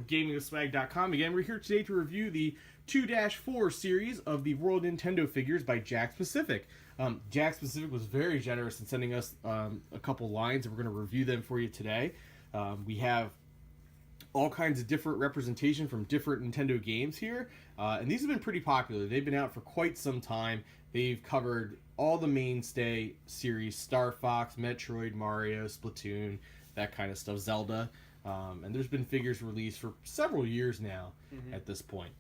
GamingWithSwag.com. Again, we're here today to review the 2-4 series of the World Nintendo figures by Jakks Pacific. Jakks Pacific was very generous in sending us a couple lines, and we're going to review them for you today. We have all kinds of different representation from different Nintendo games here, and these have been pretty popular. They've been out for quite some time. They've covered all the mainstay series: Star Fox, Metroid, Mario, Splatoon, that kind of stuff, Zelda. And there's been figures released for several years now at this point.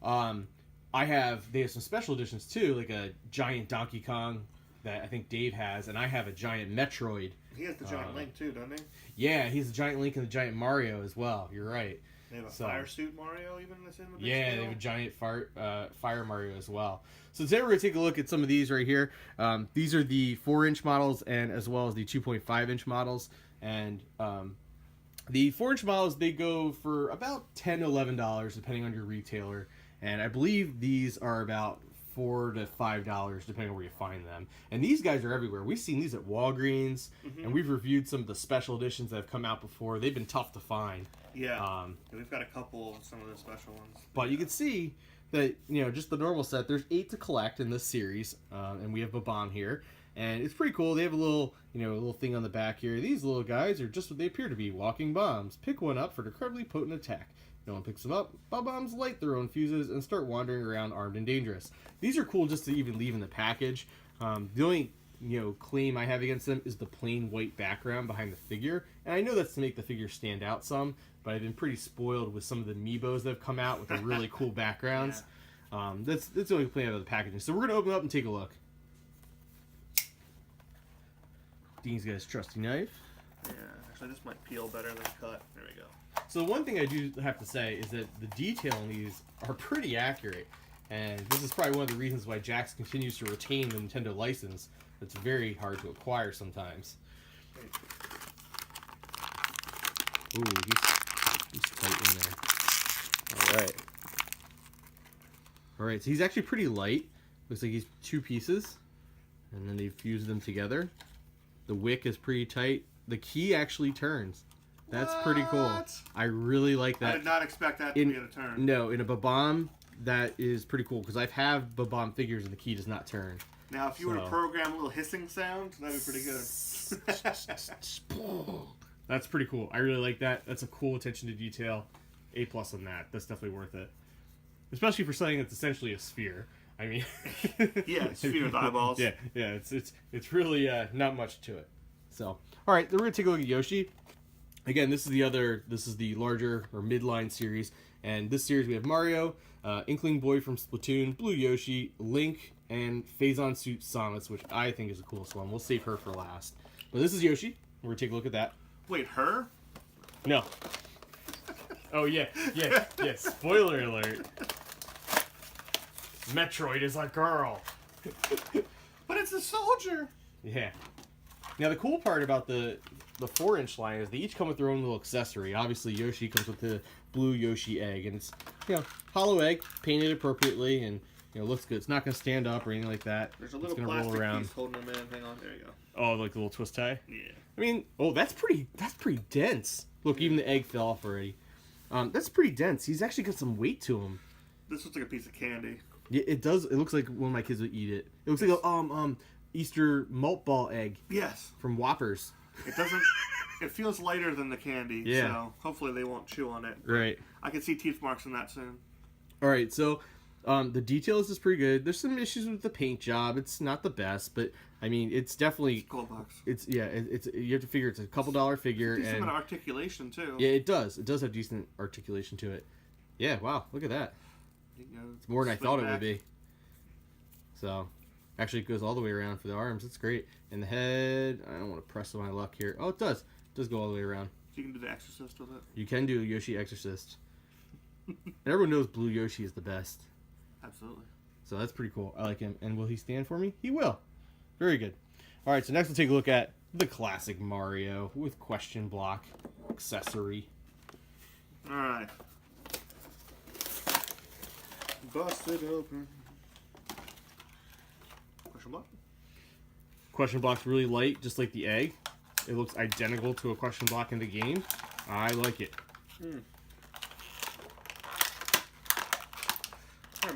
They have some special editions too, like a giant Donkey Kong that I think Dave has, and I have a giant Metroid. He has the giant Link too, doesn't he? Yeah, he's the giant Link and the giant Mario as well. You're right. They have a fire suit Mario even that's in the big Yeah, scale? they have a giant fire Mario as well. So today we're going to take a look at some of these right here. These are the 4-inch models and as well as the 2.5-inch models. And the 4-inch models, they go for about $10 to $11 depending on your retailer. And I believe these are about $4 to $5 depending on where you find them. And these guys are everywhere. We've seen these at Walgreens, and we've reviewed some of the special editions that have come out before. They've been tough to find. Yeah, we've got a couple of some of the special ones. But you can see that, you know, just the normal set, there's 8 to collect in this series, and we have Bob-Omb here. And it's pretty cool. They have a little, a little thing on the back here. These little guys are just what they appear to be, walking bombs. Pick one up for an incredibly potent attack. No one picks them up. Bob-Ombs light their own fuses and start wandering around armed and dangerous. These are cool just to even leave in the package. The only, claim I have against them is the plain white background behind the figure. And I know that's to make the figure stand out some, but I've been pretty spoiled with some of the Amiibos that have come out with the really cool backgrounds. Yeah. That's the only complaint out of the packaging. So we're going to open it up and take a look. Dean's got his trusty knife. Yeah, actually this might peel better than cut. There we go. So one thing I do have to say is that the detail in these are pretty accurate. And this is probably one of the reasons why Jakks continues to retain the Nintendo license. It's very hard to acquire sometimes. Ooh, he's tight in there. Alright. Alright, so he's actually pretty light. Looks like he's 2 pieces. And then they've fused them together. The wick is pretty tight. The key actually turns. That's pretty cool. I really like that. I did not expect that to be able to turn. No, in a Bob-Omb, that is pretty cool, because I've had Bob-Omb figures and the key does not turn. Now, if you were to program a little hissing sound, that'd be pretty good. That's pretty cool. I really like that. That's a cool attention to detail. A+ on that. That's definitely worth it. Especially for something that's essentially a sphere. I mean... yeah, sphere with eyeballs. Yeah, it's really not much to it. So, alright, then we're going to take a look at Yoshi. Again, this is the larger or midline series, and this series we have Mario, Inkling Boy from Splatoon, Blue Yoshi, Link, and Phazon Suit Samus, which I think is the coolest one. We'll save her for last. But this is Yoshi. We're gonna take a look at that. Wait, her? No. Oh yeah. Spoiler alert. Metroid is a girl. But it's a soldier. Yeah. Now the cool part about the 4-inch line is they each come with their own little accessory. Obviously Yoshi comes with the blue Yoshi egg, and it's hollow egg, painted appropriately, and looks good. It's not going to stand up or anything like that. There's a little plastic piece holding them in. Hang on, there you go. Oh, like the little twist tie? Yeah. I mean, that's pretty dense. Look, even the egg fell off already. That's pretty dense. He's actually got some weight to him. This looks like a piece of candy. Yeah, it does. It looks like one of my kids would eat it. It looks like a Easter malt ball egg. Yes. From Whoppers. It doesn't. It feels lighter than the candy. Yeah. So hopefully they won't chew on it. Right. I can see teeth marks in that soon. All right. So the details is pretty good. There's some issues with the paint job. It's not the best, but I mean, it's definitely. It's gold box. It's you have to figure it's a couple $1 figure. It's decent amount of articulation too. Yeah, it does. It does have decent articulation to it. Yeah. Wow. Look at that. It's more than I thought it would be. So, actually, it goes all the way around for the arms. It's great. And the head, I don't want to press my luck here. Oh, it does. It does go all the way around. So you can do the Exorcist with it? You can do Yoshi Exorcist. And everyone knows Blue Yoshi is the best. Absolutely. So that's pretty cool. I like him. And will he stand for me? He will. Very good. All right, so next we'll take a look at the classic Mario with question block accessory. All right. Bust it open. Question block? Question block's really light, just like the egg. It looks identical to a question block in the game. I like it.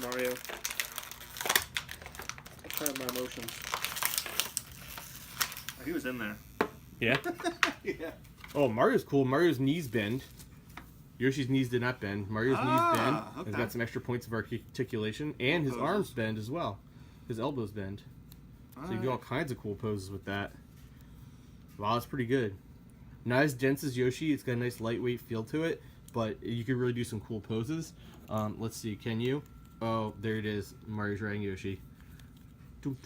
Mario. I'll try my emotions. Oh, he was in there. Yeah? Yeah. Oh, Mario's cool. Mario's knees bend. Yoshi's knees did not bend. Mario's knees bend. Okay. He's got some extra points of articulation. And his arms bend as well. His elbows bend. So you can do all kinds of cool poses with that. Wow, that's pretty good. Not as dense as Yoshi. It's got a nice lightweight feel to it. But you can really do some cool poses. Let's see. Can you? Oh, there it is. Mario's riding Yoshi. Was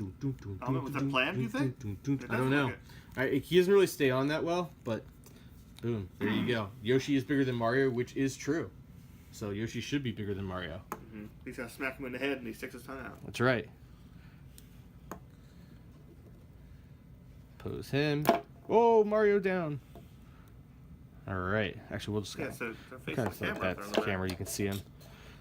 that planned, do you think? I don't know. He doesn't really stay on that well, but boom, there you go. Yoshi is bigger than Mario, which is true. So Yoshi should be bigger than Mario. Mm-hmm. He's gonna smack him in the head and he sticks his tongue out. That's right. Pose him. Oh, Mario down. All right. Actually, we'll just kind of set that camera. You can see him.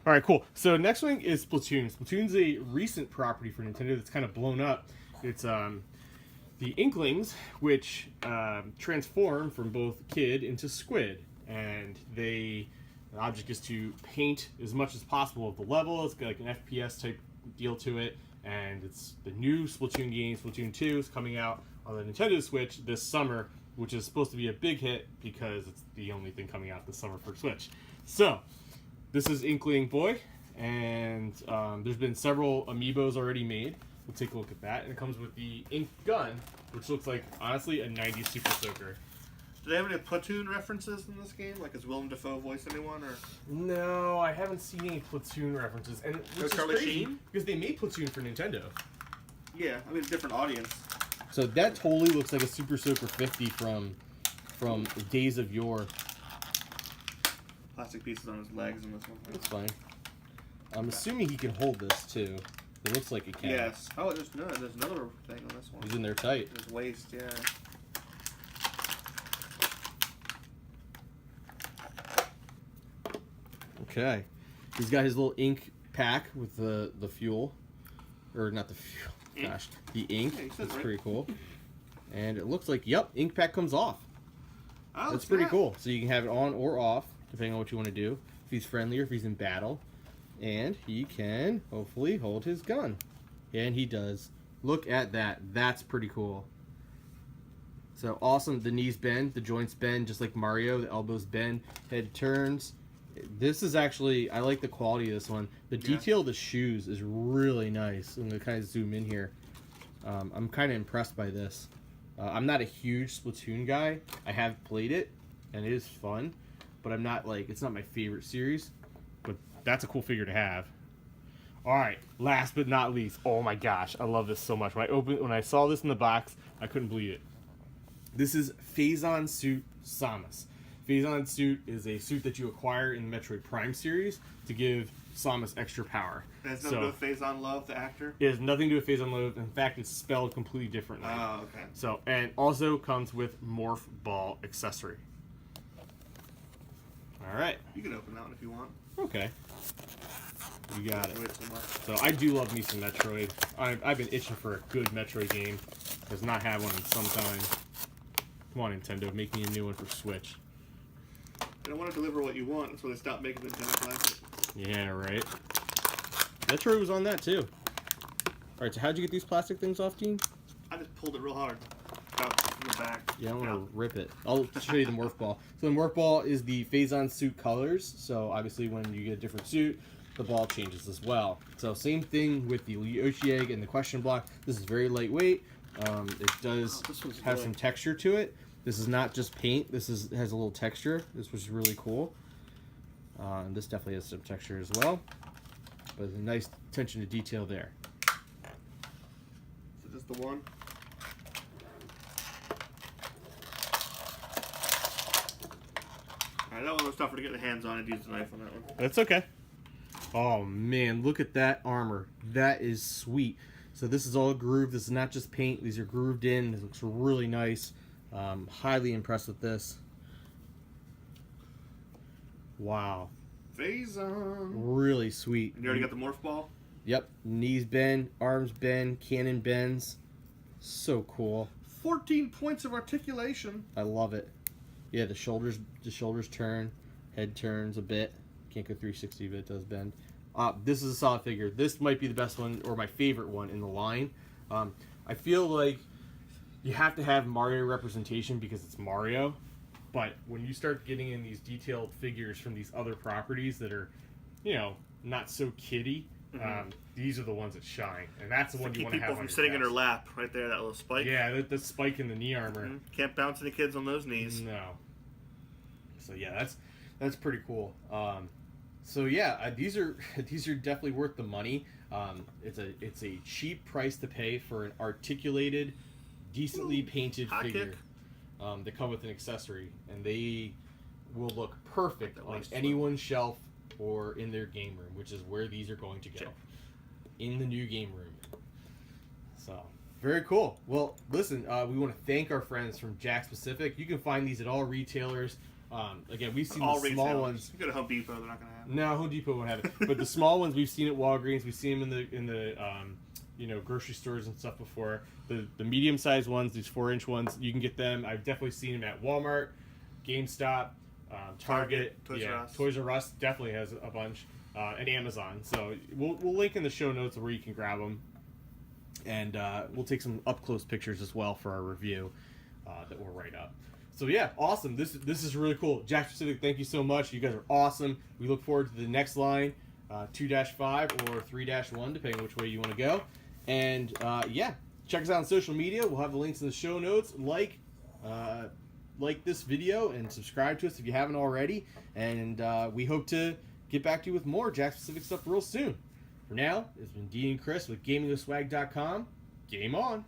All right, cool. So next one is Splatoon. Splatoon's a recent property for Nintendo that's kind of blown up. It's the Inklings, which transform from both kid into squid, and the object is to paint as much as possible of the level. It's got like an FPS type deal to it, and it's the new Splatoon game. Splatoon 2 is coming out on the Nintendo Switch this summer, which is supposed to be a big hit because it's the only thing coming out this summer for Switch. So this is Inkling Boy, and there's been several amiibos already made. We'll take a look at that. And it comes with the ink gun, which looks like, honestly, a 90s Super Soaker. Do they have any Splatoon references in this game? Like, is Willem Dafoe voice anyone? Or No, I haven't seen any Splatoon references. And which is Charlie crazy, Sheen? because they made Splatoon for Nintendo. Yeah, I mean, it's a different audience. So that totally looks like a Super Soaker 50 from days of yore. Plastic pieces on his legs in this one. That's fine. I'm assuming he can hold this, too. It looks like it can. Yes. Oh, there's another thing on this one. He's in there tight. His waist, yeah. Okay. He's got his little ink pack with the fuel. Or not the fuel. Ink. Gosh. The ink. Yeah, That's right. pretty cool. And it looks like, yep, ink pack comes off. Oh, That's pretty cool. So you can have it on or off, depending on what you want to do. If he's friendly or if he's in battle. And he can, hopefully, hold his gun. And he does. Look at that. That's pretty cool. So awesome. The knees bend. The joints bend just like Mario. The elbows bend. Head turns. This is actually, I like the quality of this one. The detail of the shoes is really nice. I'm going to kind of zoom in here. I'm kind of impressed by this. I'm not a huge Splatoon guy. I have played it, and it is fun. But I'm not like, it's not my favorite series. But that's a cool figure to have. All right, last but not least. Oh my gosh, I love this so much. When I saw this in the box, I couldn't believe it. This is Phazon Suit Samus. Phazon Suit is a suit that you acquire in the Metroid Prime series to give Samus extra power. It has nothing to do with Phazon Love, the actor? It has nothing to do with Phazon Love. In fact, it's spelled completely differently. Oh, okay. So, and also comes with Morph Ball accessory. All right. You can open that one if you want. Okay. You got it. So much. So I do love me some Metroid. I've been itching for a good Metroid game. Has not had one in some time. Come on, Nintendo, make me a new one for Switch. They don't want to deliver what you want, that's why they stopped making Nintendo Classic. Yeah, right. Metroid was on that too. Alright, so how'd you get these plastic things off, Dean? I just pulled it real hard. Out from the back. Yeah, I want to rip it. I'll show you the Morph Ball. So the Morph Ball is the Phazon suit colors. So obviously when you get a different suit, the ball changes as well. So same thing with the Yoshi egg and the question block. This is very lightweight. It does have some texture to it. This is not just paint. This has a little texture. This was really cool. And this definitely has some texture as well. But a nice attention to detail there. So just the one? Alright, that one was tougher to get the hands on. I'd use the knife on that one. That's okay. Oh man, look at that armor. That is sweet. So this is all grooved. This is not just paint. These are grooved in. This looks really nice. Highly impressed with this. Wow. Phazon. Really sweet. And you already got the Morph Ball? Yep. Knees bend, arms bend, cannon bends. So cool. 14 points of articulation. I love it. Yeah, the shoulders turn, head turns a bit. Can't go 360, but it does bend. This is a solid figure. This might be the best one, or my favorite one in the line. I feel like you have to have Mario representation because it's Mario, but when you start getting in these detailed figures from these other properties that are, you know, not so kiddie, these are the ones that shine, and that's the one you want to have. Keep people from sitting in her lap, right there, that little spike. Yeah, the spike in the knee armor. Can't bounce any kids on those knees. No. So yeah, that's pretty cool. So yeah, these are definitely worth the money. It's a cheap price to pay for an articulated, decently painted figure. They come with an accessory, and they will look perfect on anyone's shelf or in their game room, which is where these are going to go. In the new game room. So, very cool. Well, listen, we want to thank our friends from Jakks Pacific. You can find these at all retailers. Again, we've seen all the small ones. You go to Home Depot, they're not going to have it. No, Home Depot won't have it. But the small ones we've seen at Walgreens. We've seen them in the grocery stores and stuff before. The medium-sized ones, these 4-inch ones, you can get them. I've definitely seen them at Walmart, GameStop, Target, Toys R Us definitely has a bunch, and Amazon. So we'll link in the show notes where you can grab them, and we'll take some up-close pictures as well for our review that we'll write up. So yeah, awesome. This is really cool. Jakks Pacific, thank you so much. You guys are awesome. We look forward to the next line, 2-5 or 3-1, depending which way you want to go. And yeah, check us out on social media. We'll have the links in the show notes. Like this video and subscribe to us if you haven't already. And we hope to get back to you with more Jakks Pacific stuff real soon. For now, it's been Dean and Chris with GamingWithSwag.com. Game on.